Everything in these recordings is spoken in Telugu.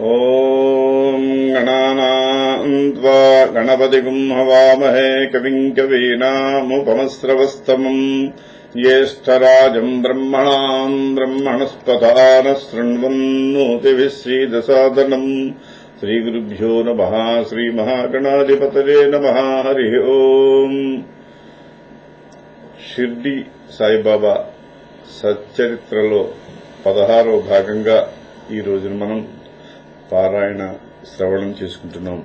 ఓం గణానాం త్వా గణపతిగుం హవామహే కవిం కవీనాముపమస్రవస్తమం జ్యేష్ఠరాజం బ్రహ్మణాం బ్రహ్మణస్పతాన శృణ్వన్నోతిభిः శ్రీదసాదనం శ్రీగురుభ్యో నమః శ్రీమహాగణాధిపతయే నమః హరి ఓం. షిర్డీ సాయిబాబా సచ్చరిత్రలో 16వ భాగంగా ఈ రోజున మనం పారాయణ శ్రవణం చేసుకుంటున్నాం.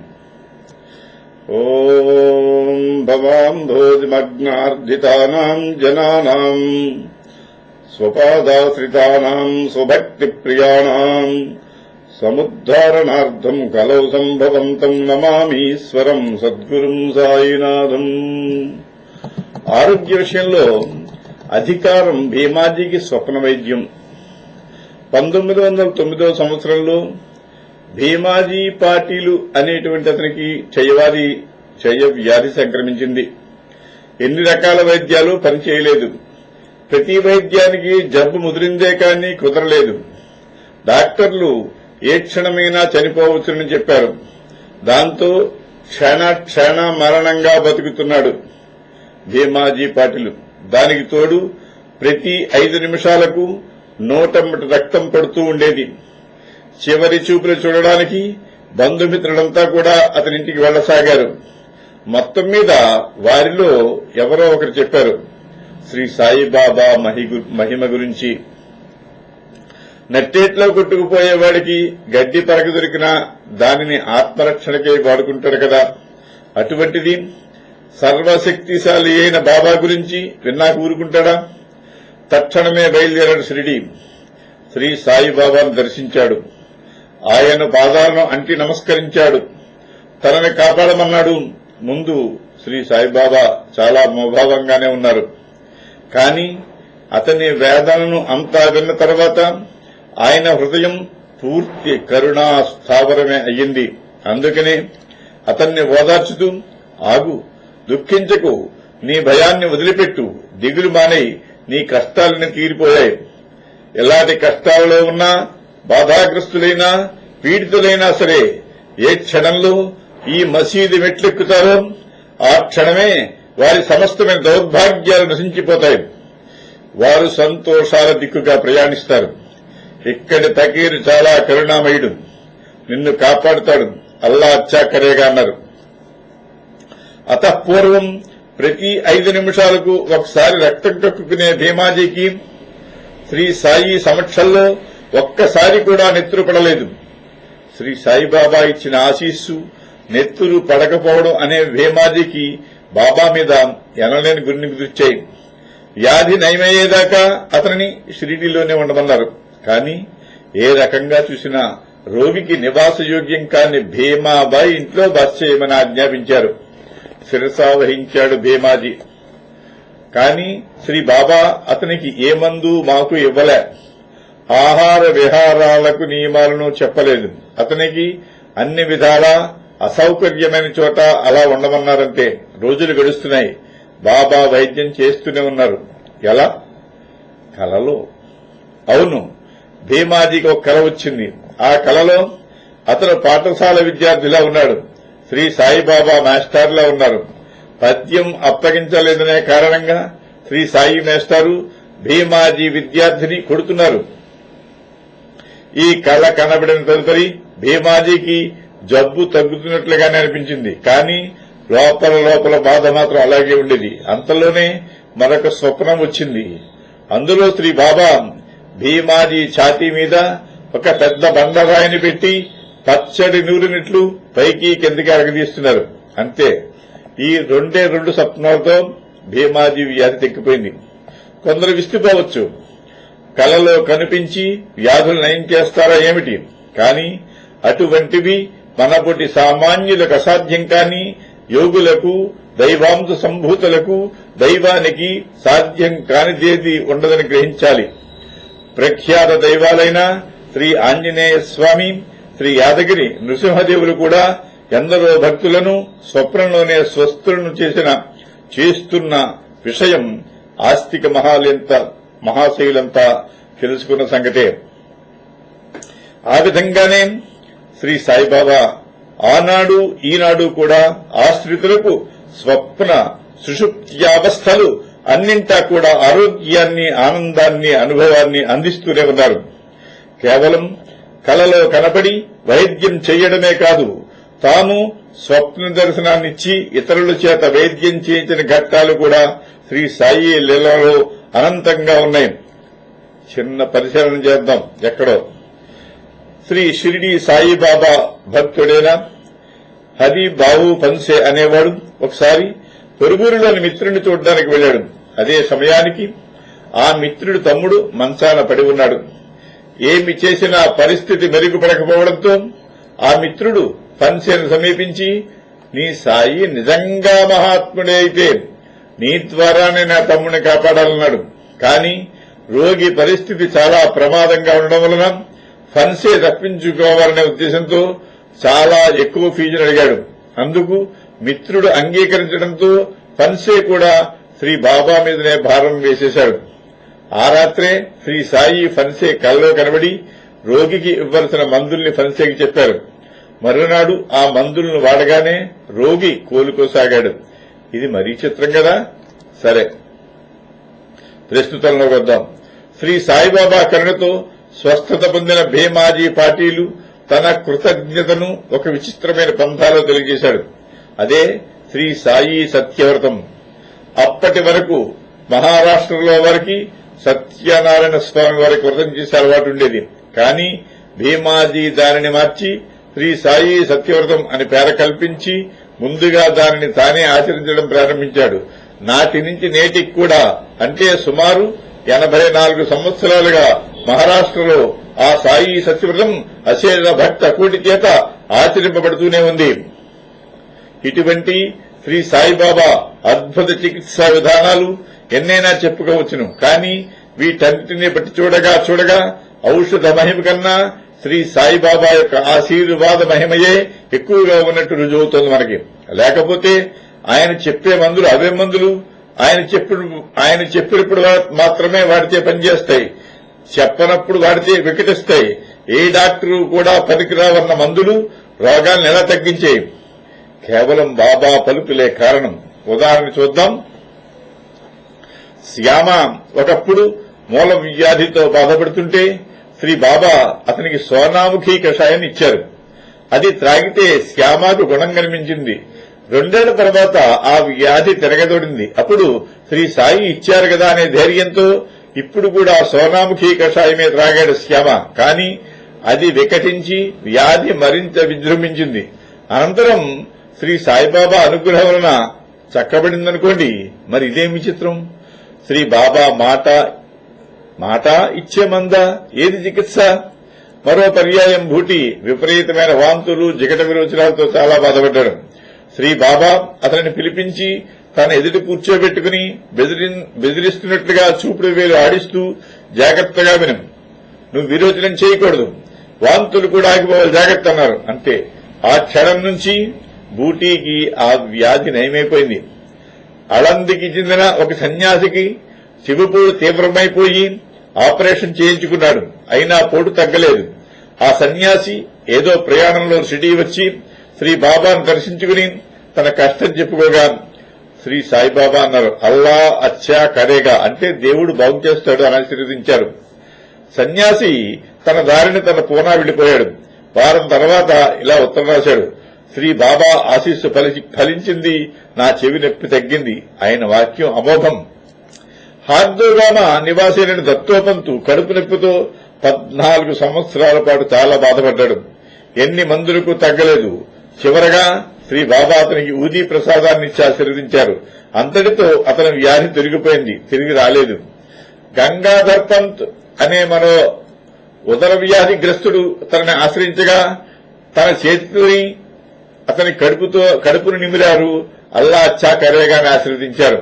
ఓం భవాంధోదిమగ్నార్జితానాం జనానాం స్వపాదాశ్రితానాం స్వభక్తి ప్రియాణాం సముద్ధారణార్థం కలౌ సంభవంతం నమామీశ్వరం సద్గురుం సాయినాథం. ఆరోగ్య విషయంలో అధికారం భీమాజీకి స్వప్న వైద్యం. 1909వ సంవత్సరంలో భీమాజీ పాటీలు అనేటువంటి అతనికి క్షయ వ్యాధి సంక్రమించింది. ఎన్ని రకాల వైద్యాలు పనిచేయలేదు. ప్రతి వైద్యానికి జబ్బు ముదిరిందే కానీ కుదరలేదు. డాక్టర్లు ఏ క్షణమైనా చనిపోవచ్చునని చెప్పారు. దాంతో క్షణ మరణంగా బతుకుతున్నాడు భీమాజీ పాటిలు. దానికి తోడు ప్రతి 5 నిమిషాలకు నోటమ్మట రక్తం పడుతూ ఉండేది. చివరి చూపులు చూడడానికి బంధుమిత్రులంతా కూడా అతనింటికి వెళ్లసాగారు. మొత్తం మీద వారిలో ఎవరో ఒకరు చెప్పారు శ్రీ సాయిబాబా మహిమ గురించి. నట్టేట్లో కొట్టుకుపోయేవాడికి గడ్డి పరక దొరికినా దానిని ఆత్మరక్షణకే వాడుకుంటాడు కదా. అటువంటిది సర్వశక్తిశాలి అయిన బాబా గురించి విన్నాక ఊరుకుంటాడా? తక్షణమే బయలుదేరాడు షిరిడీ. శ్రీ సాయిబాబాను దర్శించాడు. ఆయన పాదాలను అంటి నమస్కరించాడు. తనని కాపాడమన్నాడు. ముందు శ్రీ సాయిబాబా చాలా మోభావంగానే ఉన్నారు. కాని అతని వేదనను అంతా విన్న తర్వాత ఆయన హృదయం పూర్తి కరుణా స్థావరమే అయ్యింది. అందుకనే అతన్ని ఓదార్చుతూ, ఆగు, దుఃఖించకు, నీ భయాన్ని వదిలిపెట్టు, దిగులు మానై, నీ కష్టాలని తీరిపోయాయి. ఎలాంటి కష్టాలలో ఉన్నా, బాధాగ్రస్తులైనా, పీడితులైనా సరే ఏ క్షణంలో ఈ మసీదు మెట్లెక్కుతారో ఆ క్షణమే వారి సమస్తమైన దౌర్భాగ్యాలు నశించిపోతాయి. వారు సంతోషాల దిక్కుగా ప్రయాణిస్తారు. ఇక్కడి ఫకీరు చాలా కరుణామయుడు, నిన్ను కాపాడుతాడు, అల్లా అచ్చా కరేగా అన్నారు. అతఃపూర్వం ప్రతి 5 నిమిషాలకు ఒకసారి రక్తం కక్కుకునే భీమాజీకి శ్రీ సాయి సమక్షంలో ఒక్కసారి కూడా నెత్తురు పడలేదు. శ్రీ సాయిబాబా ఇచ్చిన ఆశీస్సు నెత్తురు పడకపోవడం అనే భీమాజీకి బాబా మీద ఎనలేని గురికి తెచ్చాయి. వ్యాధి నయమయ్యేదాకా అతనిని షిరిడీలోనే ఉండమన్నారు. కానీ ఏ రకంగా చూసినా రోగికి నివాసయోగ్యం కాని భీమాబాయి ఇంట్లో బస చేయమని ఆజ్ఞాపించారు. శిరసా వహించాడు భీమాజీ. కాని శ్రీ బాబా అతనికి ఏ మందు మాకు ఇవ్వలే. ఆహార విహారాలకు నియమాలను చెప్పలేదు. అతనికి అన్ని విధాలా అసౌకర్యమైన చోట అలా ఉండమన్నారంటే. రోజులు గడుస్తున్నాయి. బాబా వైద్యం చేస్తూనే ఉన్నారు. ఎలా? కలలో. అవును, భీమాజీకి ఒక కల వచ్చింది. ఆ కలలో అతను పాఠశాల విద్యార్థిలా ఉన్నాడు. శ్రీ సాయిబాబా మాస్టర్లా ఉన్నారు. పద్యం అప్పగించలేదనే కారణంగా శ్రీ సాయి మాస్టారు భీమాజీ విద్యార్థిని కొడుతున్నారు. ఈ కళ కనబడిన తదుపరి భీమాజీకి జబ్బు తగ్గుతున్నట్లుగానే అనిపించింది. కానీ లోపల బాధ మాత్రం అలాగే ఉండేది. అంతలోనే మరొక స్వప్నం వచ్చింది. అందులో శ్రీ బాబా భీమాజీ ఛాతీ మీద ఒక పెద్ద బండరాయిని పెట్టి పచ్చడి నూరినట్లు పైకి కిందకి అరగదీస్తున్నారు. అంతే. ఈ 2 స్వప్నాలతో భీమాజీ వ్యాధి తెక్కిపోయింది. కొందరు విస్తుపోవచ్చు, కలలో కనిపించి వ్యాధులు నయం చేస్తారా ఏమిటి? కాని అటువంటివి మనబోటి సామాన్యులకు అసాధ్యం. కాని యోగులకు, దైవాంశ సంభూతులకు, దైవానికి సాధ్యం కానిదేది ఉండదని గ్రహించాలి. ప్రఖ్యాత దైవాలైన శ్రీ ఆంజనేయ స్వామి, శ్రీ యాదగిరి నృసింహదేవులు కూడా ఎందరో భక్తులను స్వప్నంలోనే స్వస్థులను చేస్తున్న విషయం ఆస్తిక మహాశయులంతా తెలుసుకున్న సంగతే. ఆ విధంగానే శ్రీ సాయిబాబా ఆనాడు ఈనాడు కూడా ఆశ్రితులకు స్వప్న సుషుప్త్యావస్థలు అన్నింటా కూడా ఆరోగ్యాన్ని, ఆనందాన్ని, అనుభవాన్ని అందిస్తూనే ఉన్నారు. కేవలం కలలో కనబడి వైద్యం చేయడమే కాదు, తాను స్వప్న దర్శనాన్నిచ్చి ఇతరుల చేత వైద్యం చేయించిన ఘట్టాలు కూడా శ్రీ సాయి లీలలో అనంతంగా ఉన్నాయి. చిన్న పరిశీలన చేద్దాం. ఎక్కడో శ్రీ షిరిడి సాయిబాబా భక్తుడైన హరిబాబు పన్సే అనేవాడు ఒకసారి పొరుగురులోని మిత్రుడిని చూడడానికి వెళ్లాడు. అదే సమయానికి ఆ మిత్రుడి తమ్ముడు మంచాన పడి ఉన్నాడు. ఏమి చేసినా పరిస్థితి మెరుగుపడకపోవడంతో ఆ మిత్రుడు పన్సేను సమీపించి, నీ సాయి నిజంగా మహాత్ముడే అయితే నీ ద్వారానే నా తమ్ముడిని కాపాడాలన్నాడు. కాని రోగి పరిస్థితి చాలా ప్రమాదంగా ఉండడం వలన ఫన్సే తప్పించుకోవాలనే ఉద్దేశంతో చాలా ఎక్కువ ఫీజును అడిగాడు. అందుకు మిత్రుడు అంగీకరించడంతో ఫన్సే కూడా శ్రీ బాబా మీదనే భారం వేసేశాడు. ఆ రాత్రే శ్రీ సాయి ఫన్సే కల్లో కనబడి రోగికి ఇవ్వాల్సిన మందుల్ని ఫన్సేకి చెప్పారు. మరునాడు ఆ మందులను వాడగానే రోగి కోలుకోసాగాడు. ఇది మరీ చిత్రం కదా. సరే, ప్రస్తుతంలోకి వద్దాం. శ్రీ సాయిబాబా కరుణతో స్వస్థత పొందిన భీమాజీ పాటీలు తన కృతజ్ఞతను ఒక విచిత్రమైన పంథాలో తెలియజేశాడు. అదే శ్రీ సాయి సత్యవ్రతం. అప్పటి వరకు మహారాష్ట్రలో వారికి సత్యనారాయణ స్వామి వారికి వ్రతం చేసే అలవాటు ఉండేది. కానీ భీమాజీ దానిని మార్చి శ్రీ సాయి సత్యవ్రతం అని పేర కల్పించి ముందుగా దానిని తానే ఆచరించడం ప్రారంభించాడు. నాటి నుంచి నేటికి కూడా, అంటే సుమారు 84 సంవత్సరాలుగా మహారాష్ట్రలో ఆ సాయి సత్యవ్రతం అశేష భక్త కోటి చేత ఆచరింపబడుతూనే ఉంది. ఇటువంటి శ్రీ సాయిబాబా అద్భుత చికిత్సా విధానాలు ఎన్నైనా చెప్పుకోవచ్చును. కానీ వీటన్నిటినీ బట్టి చూడగా ఔషధ మహిమ కన్నా శ్రీ సాయిబాబా యొక్క ఆశీర్వాద మహిమయే ఎక్కువగా ఉన్నట్టు రుజువుతోంది మనకి. లేకపోతే ఆయన చెప్పే మందులు అవే మందులు, ఆయన చెప్పినప్పుడు మాత్రమే వాడితే పనిచేస్తాయి, చెప్పనప్పుడు వాడితే వికటిస్తాయి. ఏ డాక్టరు కూడా పనికిరావన్న మందులు రోగాలను ఎలా తగ్గించాయి? కేవలం బాబా పలుకులే కారణం. ఉదాహరణ చూద్దాం. శ్యామ ఒకప్పుడు మూల వ్యాధితో బాధపడుతుంటే శ్రీ బాబా అతనికి సోనాముఖి కషాయాన్ని ఇచ్చారు. అది త్రాగితే శ్యామకు గుణం కనిపించింది. 2 ఏళ్ల తర్వాత ఆ వ్యాధి తిరగదోడింది. అప్పుడు శ్రీ సాయి ఇచ్చారు కదా అనే ధైర్యంతో ఇప్పుడు కూడా సోనాముఖి కషాయమే త్రాగాడు శ్యామ. కానీ అది వికటించి వ్యాధి మరింత విజృంభించింది. అనంతరం శ్రీ సాయిబాబా అనుగ్రహం వలన చక్కబడిందనుకోండి. మరి ఇదేం విచిత్రం? శ్రీ బాబా మాట ఇచ్చే మంద ఏది చికిత్స? మరో పర్యాయం భూటి విపరీతమైన వాంతులు, జిగట విరోచనాలతో చాలా బాధపడ్డాడు. శ్రీ బాబా అతనిని పిలిపించి తన ఎదుటి కూర్చోబెట్టుకుని బెదిరిస్తున్నట్లుగా చూపుడు వేలు ఆడిస్తూ, జాగ్రత్తగా విను, నువ్వు విరోచనం చేయకూడదు, వాంతులు కూడా ఆగిపోవాలి, జాగ్రత్త అన్నారు. అంతే. ఆ క్షణం నుంచి బూటీకి ఆ వ్యాధి నయమైపోయింది. అళందికి చెందిన ఒక సన్యాసికి చెవిపోటు తీవ్రమైపోయి ఆపరేషన్ చేయించుకున్నాడు. అయినా పోటు తగ్గలేదు. ఆ సన్యాసి ఏదో ప్రయాణంలో షిరిడీ వచ్చి శ్రీ బాబాను దర్శించుకుని తన కష్టం చెప్పుకోగా శ్రీ సాయిబాబా అన్నారు, అల్లా అచ్చా కరేగా, అంటే దేవుడు బాగు చేస్తాడు అని ఆశీర్వదించారు. సన్యాసి తన దారిని తన పూనా వెళ్లిపోయాడు. వారం తర్వాత ఇలా ఉత్తరం రాశాడు, శ్రీ బాబా ఆశీస్సు ఫలించింది, నా చెవి నొప్పి తగ్గింది. ఆయన వాక్యం అమోఘం. హార్దోగామ నివాసైన దత్తోపంతు కడుపు నొప్పితో 14 సంవత్సరాల పాటు చాలా బాధపడ్డాడు. ఎన్ని మందులకు తగ్గలేదు. చివరగా శ్రీ బాబా అతనికి ఊదీ ప్రసాదాన్ని ఇచ్చి ఆశీర్వదించారు. అంతటితో అతని వ్యాధి తొలగిపోయింది, తిరిగి రాలేదు. గంగాధర్ పంత్ అనే మరో ఉదర వ్యాధిగ్రస్తుడు తనని ఆశ్రయించగా తన చేతిని అతని కడుపును నిమిరారు. అల్లా అచ్చా కరేగాని ఆశీర్వదించారు.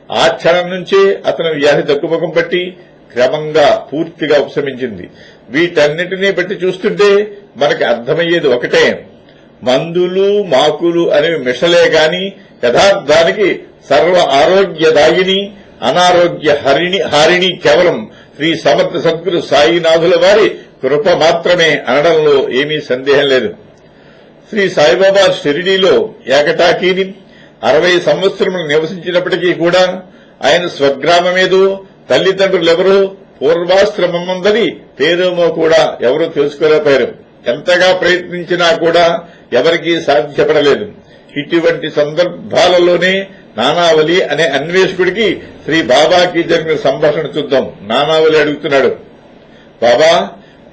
ఆ క్షణం నుంచే అతని వ్యాధి తగ్గుముఖం పట్టి క్రమంగా పూర్తిగా ఉపశమించింది. వీటన్నిటినీ బట్టి చూస్తుంటే మనకి అర్థమయ్యేది ఒకటే, మందులు మాకులు అనేవి మిషలే గాని యథార్థానికి సర్వ ఆరోగ్యదాయిని అనారోగ్య హారిణి కేవలం శ్రీ సమర్థ సద్గురు సాయినాథుల వారి కృప మాత్రమే అనడంలో ఏమీ సందేహం లేదు. శ్రీ సాయిబాబా షిరిడీలో ఏకటాకీని 60 సంవత్సరములు నివసించినప్పటికీ కూడా ఆయన స్వగ్రామమేదో, తల్లిదండ్రులెవరో, పూర్వాశ్రమముందని పేరేమో కూడా ఎవరూ తెలుసుకోలేకపోయారు. ఎంతగా ప్రయత్నించినా కూడా ఎవరికీ సాధ్యపడలేదు. ఇటువంటి సందర్భాలలోనే నానావలి అనే అన్వేషకుడికి శ్రీ బాబాకి జరిగిన సంభాషణ చూద్దాం. నానావలి అడుగుతున్నాడు, బాబా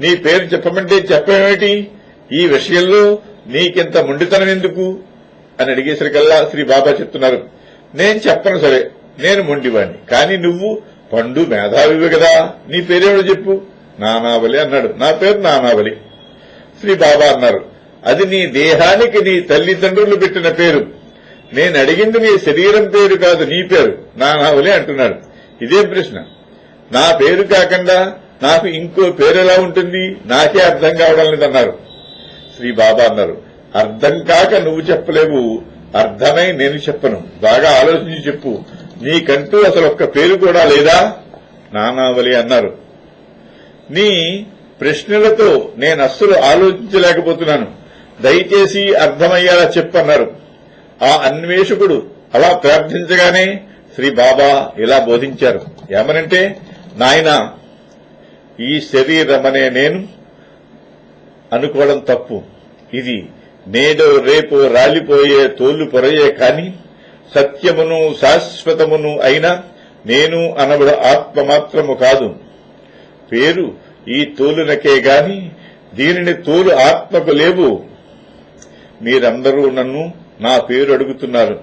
నీ పేరు చెప్పమంటే చెప్పేమిటి? ఈ విషయంలో నీకింత మొండితనం ఎందుకు అని అడిగేసరికల్లా శ్రీ బాబా చెప్తున్నారు, నేను చెప్పను సరే, నేను మొండివాణ్ణి, కానీ నువ్వు పండు మేధావివి కదా, నీ పేరేమిటో చెప్పు. నానావలి అన్నాడు. నా పేరు నానావలి. శ్రీ బాబా అన్నారు, అది నీ దేహానికి నీ తల్లిదండ్రులు పెట్టిన పేరు. నేను అడిగింది నీ శరీరం పేరు కాదు, నీ పేరు నానావలి అంటున్నాడు. ఇదేం ప్రశ్న? నా పేరు కాకుండా నాకు ఇంకో పేరు ఎలా ఉంటుంది? నాకే అర్థం కావడం లేదన్నారు. శ్రీ బాబా అన్నారు, అర్థం కాక నువ్వు చెప్పలేవు, అర్థమై నేను చెప్పను. బాగా ఆలోచించి చెప్పు, నీకంటూ అసలు ఒక్క పేరు కూడా లేదా? నానావలి అన్నారు, నీ ప్రశ్నలతో నేను అస్సలు ఆలోచించలేకపోతున్నాను, దయచేసి అర్థమయ్యేలా చెప్పన్నారు. ఆ అన్వేషకుడు అలా ప్రార్థించగానే శ్రీ బాబా ఇలా బోధించారు. ఏమనంటే, నాయనా, ఈ శరీరమనే నేను అనుకోవడం తప్పు. ఇది నేడో రేపో రాలిపోయే తోలు పొరయే కాని సత్యమును శాశ్వతమును అయినా నేను అనబడు ఆత్మ మాత్రము కాదు. పేరు ఈ తోలునకే గాని దీనిని తోలు ఆత్మకు లేవు. మీరందరూ నన్ను నా పేరు అడుగుతున్నారు.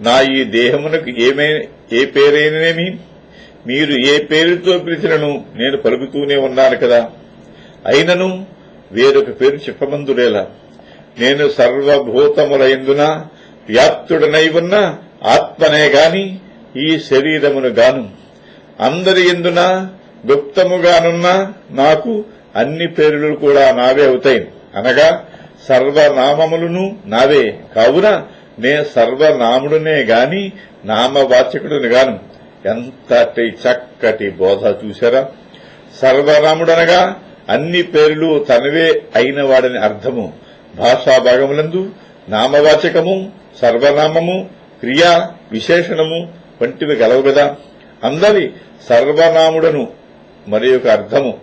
నా ఈ దేహమునకు ఏ పేరైననేమి మీరు ఏ పేరుతో పిలిచినను నేను పలుకుతూనే ఉన్నాను కదా. అయినను వేరొక పేరు చెప్పమందురేలా. నేను సర్వభూతములయందున వ్యాప్తుడనై ఉన్న ఆత్మనే గాని ఈ శరీరమును గాను. అందరి ఎందున గుప్తముగానున్న నాకు అన్ని పేర్లు కూడా నావే అవుతాయి. అనగా సర్వనామములను నావే. కావున నే సర్వనాముడునే గాని నామవాచకుడుని గాను. ఎంతటి చక్కటి బోధ చూశారా? సర్వనాముడనగా అన్ని పేర్లు తనవే అయినవాడని అర్థము. భాషా భాగములందు నామవాచకము, సర్వనామము, క్రియా, విశేషణము వంటివి గలవు గదా. అందరి సర్వనాముడను మరి ఒక అర్థము.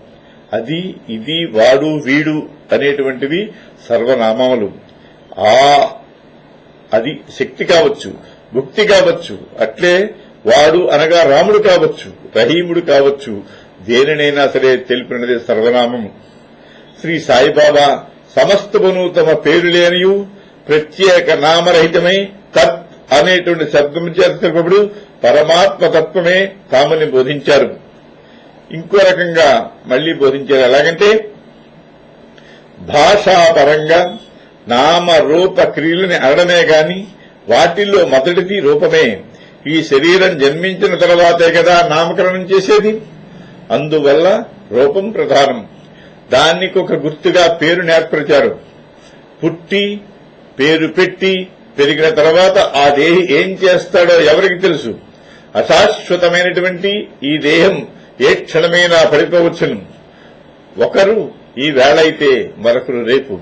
అది, ఇది, వాడు, వీడు అనేటువంటివి సర్వనామములు. అది శక్తి కావచ్చు, భుక్తి కావచ్చు. అట్లే వాడు అనగా రాముడు కావచ్చు, రహీముడు కావచ్చు. దేనినైనా సరే తెలిపినది సర్వనామము. శ్రీ సాయిబాబా సమస్తమును తమ పేరులేనియు ప్రత్యేక నామరహితమై తత్ అనేటువంటి శబ్దము చేత తెలుపబడు పరమాత్మ తత్వమే తామని బోధించారు. ఇంకో రకంగా మళ్లీ బోధించారు. ఎలాగంటే, భాషాపరంగా నామ రూప క్రియలని అనడమే గాని వాటిల్లో మొదటిది రూపమే. ఈ శరీరం జన్మించిన తర్వాతే కదా నామకరణం చేసేది. అందువల్ల రూపం ప్రధానం. దానికి ఒక గుర్తుగా పేరు ఏర్పరిచారు. పుట్టి పేరు పెట్టి పెరిగిన తర్వాత ఆ దేహి ఏం చేస్తాడో ఎవరికి తెలుసు? అశాశ్వతమైనటువంటి ఈ దేహం ఏ క్షణమైనా పడిపోవచ్చును. ఒకరు ఈ వేళైతే మరొకరు రేపు.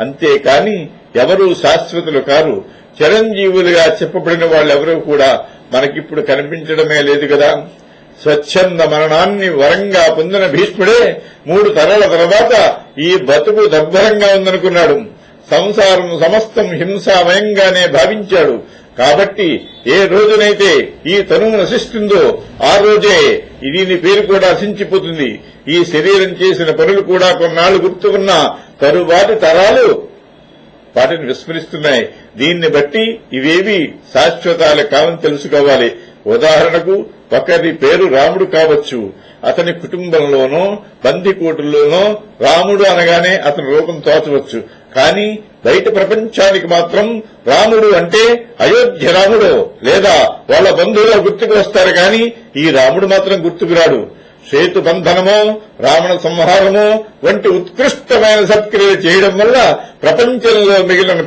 అంతేకాని ఎవరూ శాశ్వతులు కారు. చిరంజీవులుగా చెప్పబడిన వాళ్ళెవరూ కూడా మనకిప్పుడు కనిపించడమే లేదు కదా. స్వచ్ఛంద మరణాన్ని వరంగా పొందిన భీష్ముడే 3 తరాల తర్వాత ఈ బతుకు దర్భరంగా ఉందనుకున్నాడు. సంసారం సమస్తం హింసామయంగానే భావించాడు. కాబట్టి ఏ రోజునైతే ఈ తనువు నశిస్తుందో ఆ రోజే దీని పేరు కూడా నశించిపోతుంది. ఈ శరీరం చేసిన పనులు కూడా కొన్నాళ్లు గుర్తుకున్న తరువాతి తరాలు వాటిని విస్మరిస్తున్నాయి. దీన్ని బట్టి ఇవేవి శాశ్వతాలు కావని తెలుసుకోవాలి. ఉదాహరణకు, ఒకరి పేరు రాముడు కావచ్చు. అతని కుటుంబంలోనో బందికోటుల్లోనో రాముడు అనగానే అతని రూపం తోచవచ్చు. కానీ బయట ప్రపంచానికి మాత్రం రాముడు అంటే అయోధ్య రాముడు లేదా వాళ్ళ బంధువులు గుర్తుకు వస్తారు. కానీ ఈ రాముడు మాత్రం గుర్తుకురాడు. సేతు బంధనమో రావణ సంహారమో వంటి ఉత్కృష్టమైన సత్క్రియలు చేయడం వల్ల ప్రపంచంలో మిగిలిన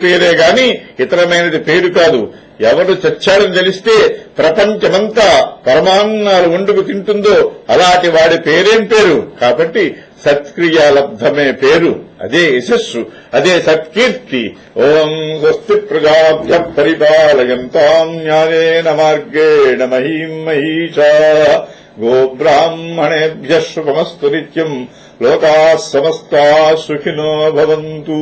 పేరే గాని ఇతరమైనది పేరు కాదు. ఎవడు చచ్చాడని తెలిస్తే ప్రపంచమంతా పరమాన్నాలు వండుకు తింటుందో అలాంటి వాడి పేరేం పేరు? కాబట్టి సత్క్రియాలబ్ధమే పేరు, అదే యశస్సు, అదే సత్కీర్తి. ఓం స్వస్తి ప్రజాభ్య పరిపాలయంతాం న్యాయేన మార్గేణ మహీం మహీషా గోబ్రాహ్మణేభ్యః శుభమస్తు నిత్యం. లోకాః సమస్తాః సుఖినో భవంతు.